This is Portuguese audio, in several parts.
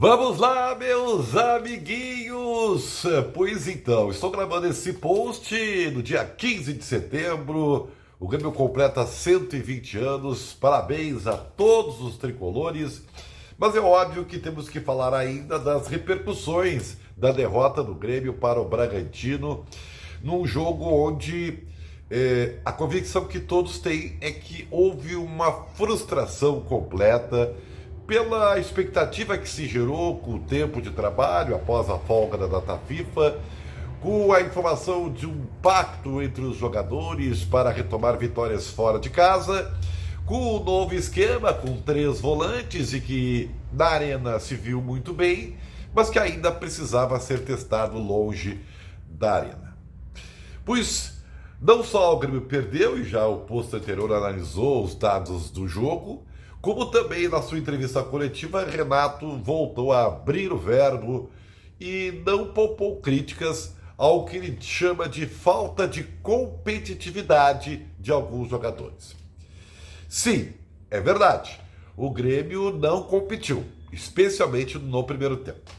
Vamos lá, meus amiguinhos! Pois então, estou gravando esse post no dia 15 de setembro. O Grêmio completa 120 anos. Parabéns a todos os tricolores. Mas é óbvio que temos que falar ainda das repercussões da derrota do Grêmio para o Bragantino, num jogo onde a convicção que todos têm é que houve uma frustração completa pela expectativa que se gerou com o tempo de trabalho após a folga da data FIFA, com a informação de um pacto entre os jogadores para retomar vitórias fora de casa, com o novo esquema com 3 volantes e que na arena se viu muito bem, mas que ainda precisava ser testado longe da arena. Pois não só o Grêmio perdeu, e já o posto anterior analisou os dados do jogo, como também na sua entrevista coletiva, Renato voltou a abrir o verbo e não poupou críticas ao que ele chama de falta de competitividade de alguns jogadores. Sim, é verdade, o Grêmio não competiu, especialmente no primeiro tempo.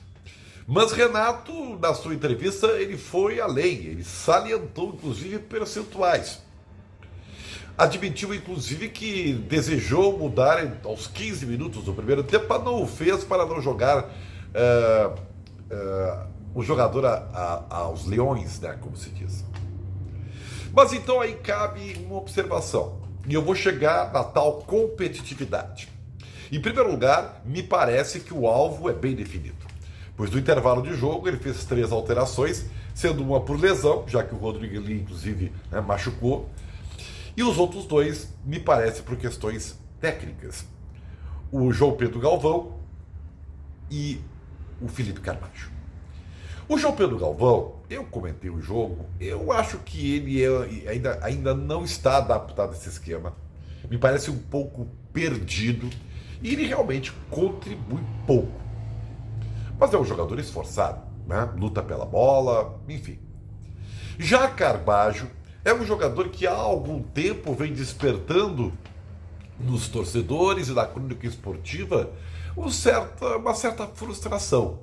Mas Renato, na sua entrevista, ele foi além, ele salientou inclusive percentuais. Admitiu, inclusive, que desejou mudar aos 15 minutos do primeiro tempo, mas não o fez para não jogar o jogador aos leões, né, como se diz. Mas então aí cabe uma observação, e eu vou chegar na tal competitividade. Em primeiro lugar, me parece que o alvo é bem definido, pois no intervalo de jogo ele fez 3 alterações, sendo uma por lesão, já que o Rodrigo Eli, inclusive, machucou, e os outros 2, me parece, por questões técnicas. O João Pedro Galvão e o Felipe Carvalho. O João Pedro Galvão, eu comentei o jogo, eu acho que ele ainda não está adaptado a esse esquema. Me parece um pouco perdido e ele realmente contribui pouco. Mas é um jogador esforçado, né? Luta pela bola, enfim. Já Carvalho é um jogador que há algum tempo vem despertando nos torcedores e na crônica esportiva uma certa frustração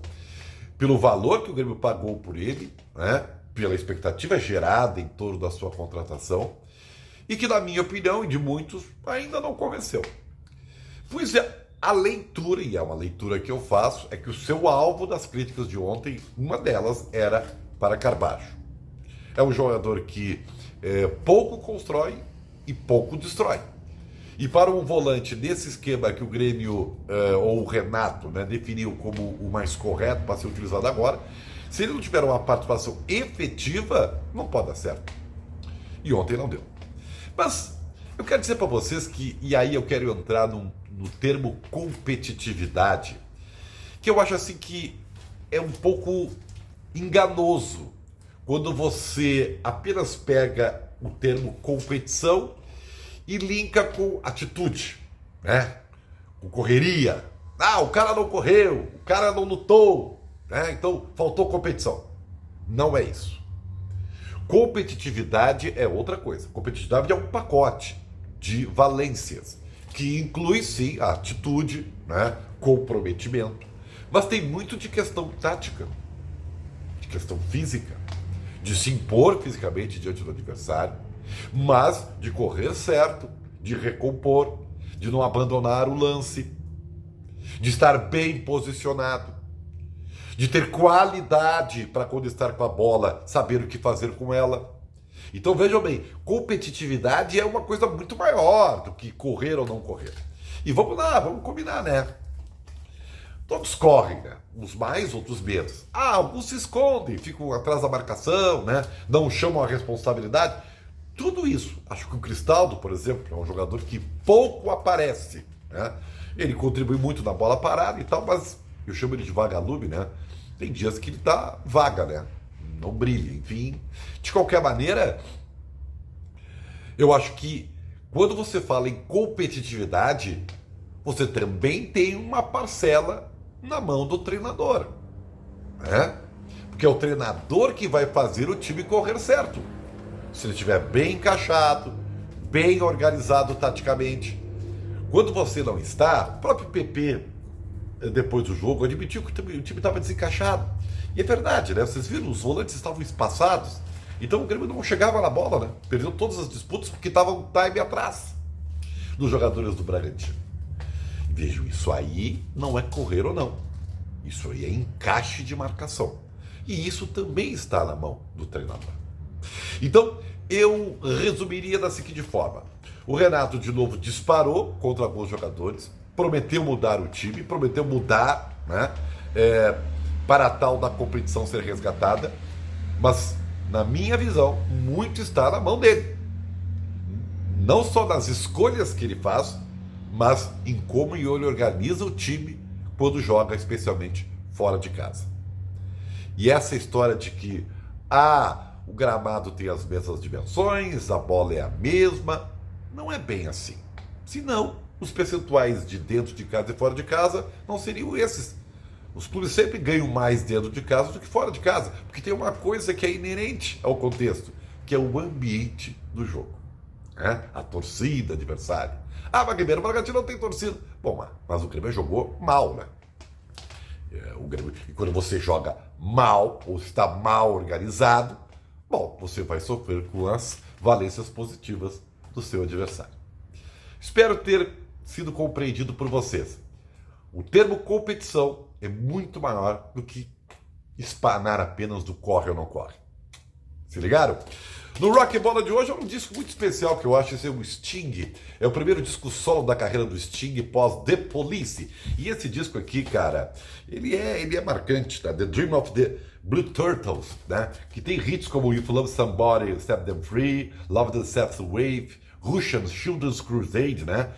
pelo valor que o Grêmio pagou por ele, né, pela expectativa gerada em torno da sua contratação, e que, na minha opinião e de muitos, ainda não convenceu. Pois é, a leitura, e é uma leitura que eu faço, é que o seu alvo das críticas de ontem, uma delas era para Carvalho. É um jogador que pouco constrói e pouco destrói. E para um volante desse esquema que o Grêmio, ou o Renato, né, definiu como o mais correto para ser utilizado agora, se ele não tiver uma participação efetiva, não pode dar certo. E ontem não deu. Mas eu quero dizer para vocês que, e aí eu quero entrar no termo competitividade, que eu acho assim que é um pouco enganoso quando você apenas pega o termo competição e linka com atitude, né? Com correria. Ah, o cara não correu, o cara não lutou, né? Então faltou competição. Não é isso. Competitividade é outra coisa. Competitividade é um pacote de valências que inclui sim a atitude, né? Comprometimento, mas tem muito de questão tática, de questão física, de se impor fisicamente diante do adversário, mas de correr certo, de recompor, de não abandonar o lance, de estar bem posicionado, de ter qualidade para quando estar com a bola, saber o que fazer com ela. Então vejam bem, competitividade é uma coisa muito maior do que correr ou não correr. E vamos lá, vamos combinar, né? Todos correm, né? Uns mais, outros menos. Alguns se escondem, ficam atrás da marcação, né? Não chamam a responsabilidade. Tudo isso. Acho que o Cristaldo, por exemplo, é um jogador que pouco aparece, né? Ele contribui muito na bola parada e tal, mas eu chamo ele de vagalume, né? Tem dias que ele tá vaga, né? Não brilha, enfim. De qualquer maneira, eu acho que quando você fala em competitividade, você também tem uma parcela na mão do treinador, né? Porque é o treinador que vai fazer o time correr certo. Se ele estiver bem encaixado, bem organizado taticamente. Quando você não está, o próprio PP depois do jogo, admitiu que o time estava desencaixado. E é verdade, né? Vocês viram, os volantes estavam espaçados. Então o Grêmio não chegava na bola, né? Perdeu todas as disputas porque estava um time atrás dos jogadores do Bragantino. Vejo, isso aí não é correr ou não. Isso aí é encaixe de marcação. E isso também está na mão do treinador. Então, eu resumiria da seguinte forma. O Renato, de novo, disparou contra alguns jogadores, prometeu mudar o time, prometeu mudar, né, para a tal da competição ser resgatada, mas, na minha visão, muito está na mão dele. Não só nas escolhas que ele faz, mas em como ele organiza o time quando joga, especialmente fora de casa. E essa história de que o gramado tem as mesmas dimensões, a bola é a mesma, não é bem assim. Senão, os percentuais de dentro de casa e fora de casa não seriam esses. Os clubes sempre ganham mais dentro de casa do que fora de casa, porque tem uma coisa que é inerente ao contexto, que é o ambiente do jogo, né? A torcida adversária. Mas o Bragantino não tem torcida. Bom, mas o Grêmio jogou mal, né? E quando você joga mal, ou está mal organizado, bom, você vai sofrer com as valências positivas do seu adversário. Espero ter sido compreendido por vocês. O termo competição é muito maior do que espanar apenas do corre ou não corre. Se ligaram? No Rock Bola de hoje é um disco muito especial que eu acho esse é o Sting. É o primeiro disco solo da carreira do Sting pós The Police. E esse disco aqui, cara, ele é marcante, tá? The Dream of the Blue Turtles, né? Que tem hits como If You Love Somebody, Set Them Free, Love the Seth Wave, Russian Children's Crusade, né?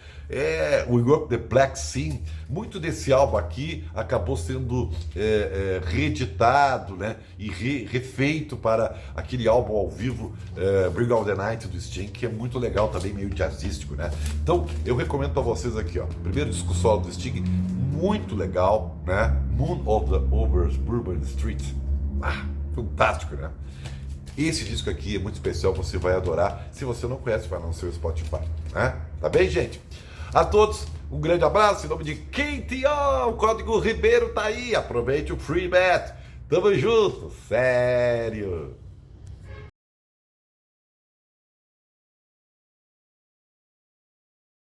We Work the Black Sea. Muito desse álbum aqui acabou sendo reeditado, né? E refeito para aquele álbum ao vivo, Bring All the Night do Sting, que é muito legal também, meio jazzístico, né? Então eu recomendo para vocês aqui, ó, primeiro disco solo do Sting, muito legal, né? Moon of the Over Bourbon Street, fantástico, né? Esse disco aqui é muito especial, você vai adorar. Se você não conhece, vai no seu Spotify, né? Tá bem, gente? A todos, um grande abraço em nome de KTO, o código Ribeiro tá aí, aproveite o Free Bet. Tamo junto, sério!